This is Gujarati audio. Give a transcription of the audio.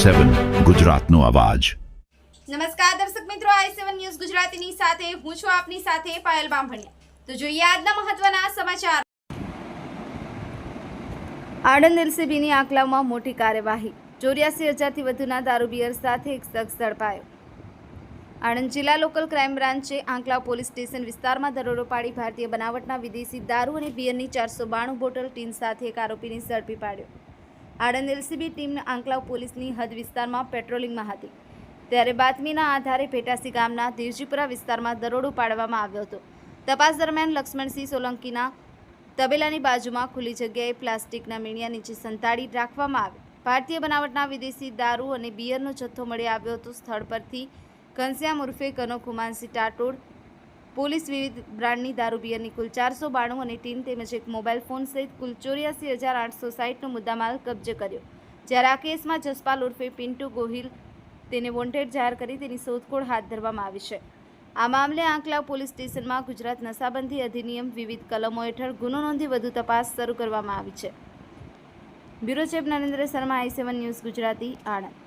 i7 ગુજરાતનો અવાજ। નમસ્કાર દર્શક મિત્રો, i7 ન્યૂઝ ગુજરાતીની સાથે હું છું આપની સાથે પાયલ બામભણિયા। તો જોઈએ આજના મહત્વના સમાચાર। આણંદ એલસીબીની આંકલાવમાં મોટી કાર્યવાહી। 84,000થી વધુના દારૂ બિયર સાથે એક શખ્સ ઝડપાયો। આણંદ જિલ્લા લોકલ ક્રાઇમ બ્રાન્ચે આંકલાવ પોલીસ સ્ટેશન વિસ્તારમાં દરોડો પાડી ભારતીય બનાવટના વિદેશી દારૂ અને બિયરની 492 બોટલ ટીન સાથે એક આરોપીને ઝડપી પાડ્યો। આણંદ એલસીબી ટીમ આંકલાવ પોલીસની હદ વિસ્તારમાં પેટ્રોલિંગમાં હતી ત્યારે બાતમીના આધારે ભેટાસી ગામના દેવજીપુરા વિસ્તારમાં દરોડો પાડવામાં આવ્યો હતો। તપાસ દરમિયાન લક્ષ્મણસિંહ સોલંકીના તબેલાની બાજુમાં ખુલ્લી જગ્યાએ પ્લાસ્ટિકના મીણિયા નીચે સંતાડી રાખવામાં આવ્યા ભારતીય બનાવટના વિદેશી દારૂ અને બિયરનો જથ્થો મળી આવ્યો હતો। સ્થળ પરથી ઘનશ્યામ ઉર્ફે કનોક હુમાનસિંહ ટાટોડ પોલીસ વિવિધ બ્રાન્ડની દારૂ બિયરની કુલ 492 અને ટીન તેમજ એક મોબાઈલ ફોન સહિત કુલ 84,860નો મુદ્દામાલ કબજે કર્યો। જ્યારે આ કેસમાં જસપાલ ઉર્ફે પિન્ટુ ગોહિલ તેને વોન્ટેડ જાહેર કરી તેની શોધખોળ હાથ ધરવામાં આવી છે। આ મામલે આંકલાવ પોલીસ સ્ટેશનમાં ગુજરાત નશાબંધી અધિનિયમ વિવિધ કલમો હેઠળ ગુનો નોંધી વધુ તપાસ શરૂ કરવામાં આવી છે। Bureau chief Narendra Sharma, i7 news Gujarati, Anand.